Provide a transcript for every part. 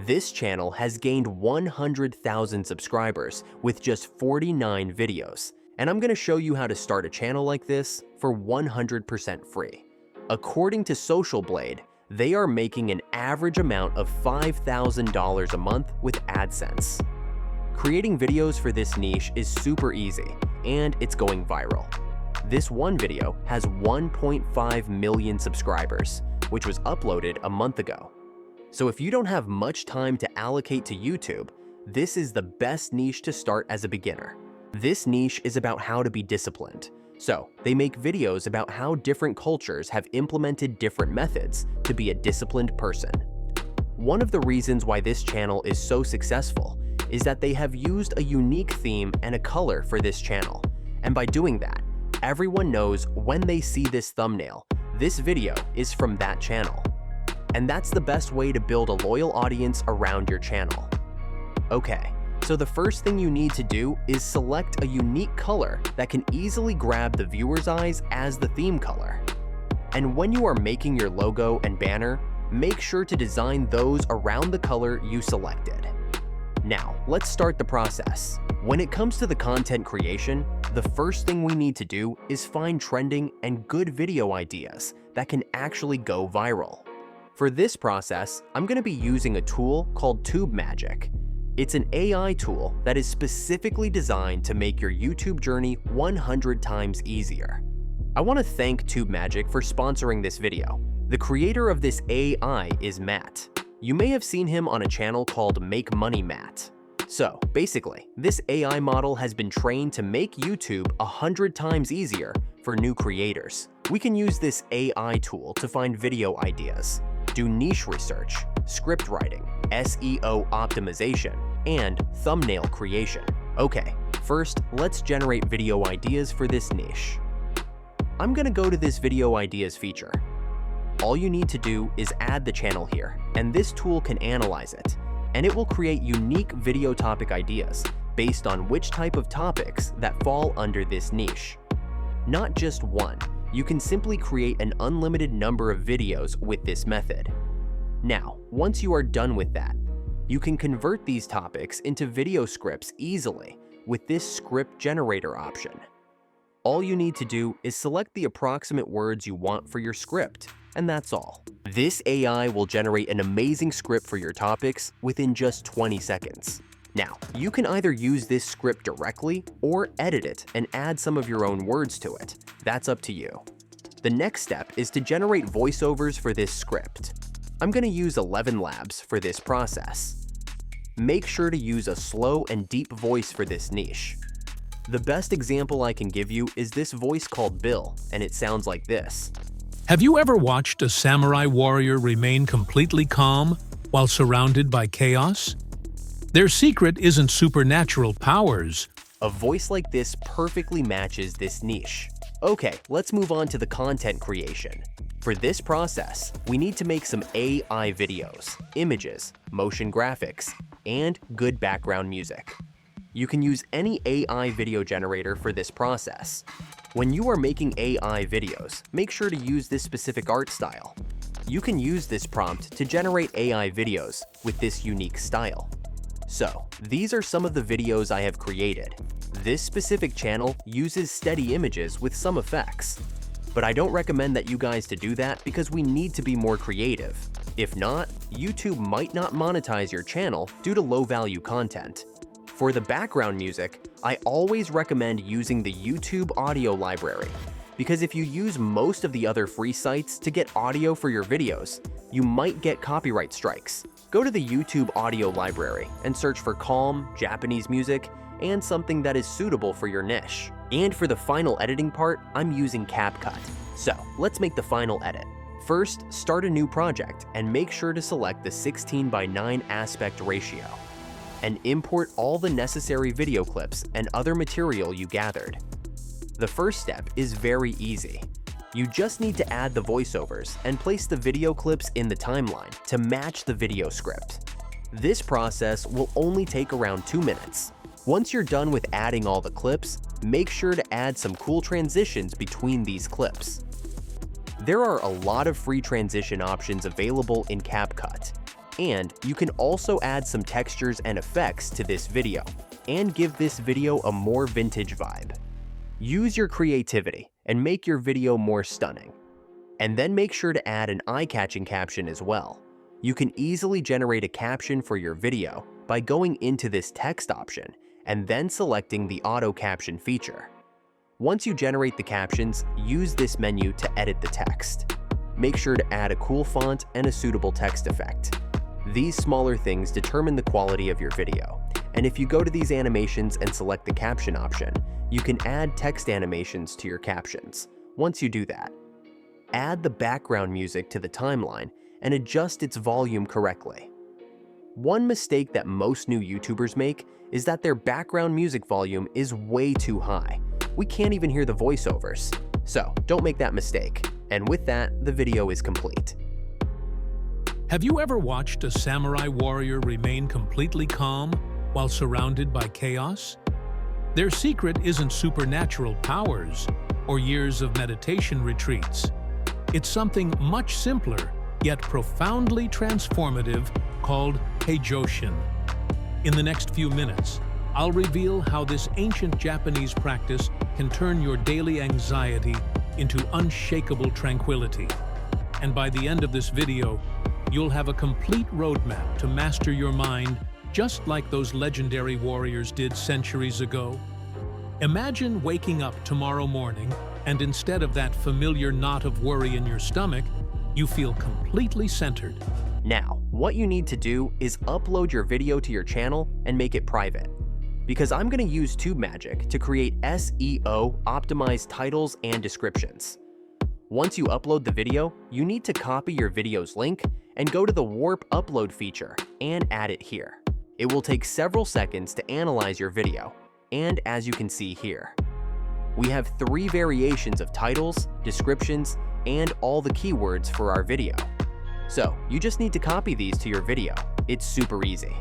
This channel has gained 100,000 subscribers with just 49 videos, and I'm going to show you how to start a channel like this for 100% free. According to Social Blade, they are making an average amount of $5,000 a month with AdSense. Creating videos for this niche is super easy, and it's going viral. This one video has 1.5 million subscribers, which was uploaded a month ago. So if you don't have much time to allocate to YouTube, this is the best niche to start as a beginner. This niche is about how to be disciplined. So they make videos about how different cultures have implemented different methods to be a disciplined person. One of the reasons why this channel is so successful is that they have used a unique theme and a color for this channel. And by doing that, everyone knows when they see this thumbnail, this video is from that channel. And that's the best way to build a loyal audience around your channel. Okay, so the first thing you need to do is select a unique color that can easily grab the viewer's eyes as the theme color. And when you are making your logo and banner, make sure to design those around the color you selected. Now, let's start the process. When it comes to the content creation, the first thing we need to do is find trending and good video ideas that can actually go viral. For this process, I'm going to be using a tool called TubeMagic. It's an AI tool that is specifically designed to make your YouTube journey 100 times easier. I want to thank TubeMagic for sponsoring this video. The creator of this AI is Matt. You may have seen him on a channel called Make Money Matt. So basically, this AI model has been trained to make YouTube 100 times easier for new creators. We can use this AI tool to find video ideas, do niche research, script writing, SEO optimization, and thumbnail creation. Okay, first, let's generate video ideas for this niche. I'm gonna go to this video ideas feature. All you need to do is add the channel here, and this tool can analyze it, and it will create unique video topic ideas based on which type of topics that fall under this niche. Not just one, you can simply create an unlimited number of videos with this method. Now, once you are done with that, you can convert these topics into video scripts easily with this script generator option. All you need to do is select the approximate words you want for your script, and that's all. This AI will generate an amazing script for your topics within just 20 seconds. Now, you can either use this script directly or edit it and add some of your own words to it. That's up to you. The next step is to generate voiceovers for this script. I'm going to use 11 Labs for this process. Make sure to use a slow and deep voice for this niche. The best example I can give you is this voice called Bill, and it sounds like this. Have you ever watched a samurai warrior remain completely calm while surrounded by chaos? Their secret isn't supernatural powers. A voice like this perfectly matches this niche. Okay, let's move on to the content creation. For this process, we need to make some AI videos, images, motion graphics, and good background music. You can use any AI video generator for this process. When you are making AI videos, make sure to use this specific art style. You can use this prompt to generate AI videos with this unique style. So, these are some of the videos I have created. This specific channel uses steady images with some effects. But I don't recommend that you guys to do that because we need to be more creative. If not, YouTube might not monetize your channel due to low-value content. For the background music, I always recommend using the YouTube audio library, because if you use most of the other free sites to get audio for your videos, you might get copyright strikes. Go to the YouTube audio library and search for calm, Japanese music and something that is suitable for your niche. And for the final editing part, I'm using CapCut. So let's make the final edit. First, start a new project and make sure to select the 16:9 aspect ratio. And import all the necessary video clips and other material you gathered. The first step is very easy. You just need to add the voiceovers and place the video clips in the timeline to match the video script. This process will only take around 2 minutes. Once you're done with adding all the clips, make sure to add some cool transitions between these clips. There are a lot of free transition options available in CapCut. And you can also add some textures and effects to this video and give this video a more vintage vibe. Use your creativity and make your video more stunning. And then make sure to add an eye-catching caption as well. You can easily generate a caption for your video by going into this text option and then selecting the auto caption feature. Once you generate the captions, use this menu to edit the text. Make sure to add a cool font and a suitable text effect. These smaller things determine the quality of your video. And if you go to these animations and select the caption option, you can add text animations to your captions. Once you do that, add the background music to the timeline and adjust its volume correctly. One mistake that most new YouTubers make is that their background music volume is way too high. We can't even hear the voiceovers. So don't make that mistake. And with that, the video is complete. Have you ever watched a samurai warrior remain completely calm while surrounded by chaos? Their secret isn't supernatural powers or years of meditation retreats. It's something much simpler, yet profoundly transformative, called Heijoshin. In the next few minutes, I'll reveal how this ancient Japanese practice can turn your daily anxiety into unshakable tranquility. And by the end of this video, you'll have a complete roadmap to master your mind, just like those legendary warriors did centuries ago. Imagine waking up tomorrow morning, and instead of that familiar knot of worry in your stomach, you feel completely centered. Now, what you need to do is upload your video to your channel and make it private. Because I'm going to use TubeMagic to create SEO optimized titles and descriptions. Once you upload the video, you need to copy your video's link and go to the Warp Upload feature and add it here. It will take several seconds to analyze your video, and as you can see here, we have 3 variations of titles, descriptions, and all the keywords for our video. So you just need to copy these to your video. It's super easy.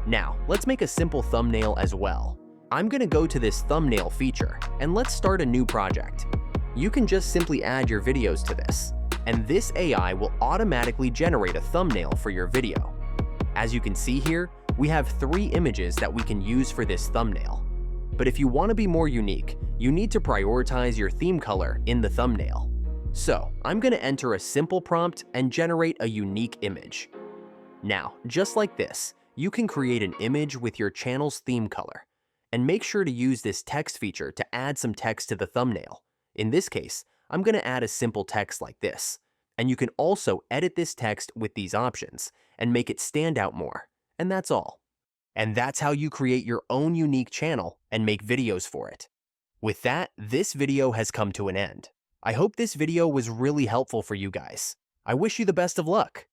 Now, let's make a simple thumbnail as well. I'm gonna go to this thumbnail feature, and let's start a new project. You can just simply add your videos to this, and this AI will automatically generate a thumbnail for your video. As you can see here, we have 3 images that we can use for this thumbnail. But if you want to be more unique, you need to prioritize your theme color in the thumbnail. So, I'm gonna enter a simple prompt and generate a unique image. Now, just like this, you can create an image with your channel's theme color, and make sure to use this text feature to add some text to the thumbnail. In this case, I'm going to add a simple text like this, and you can also edit this text with these options and make it stand out more, and that's all. And that's how you create your own unique channel and make videos for it. With that, this video has come to an end. I hope this video was really helpful for you guys. I wish you the best of luck.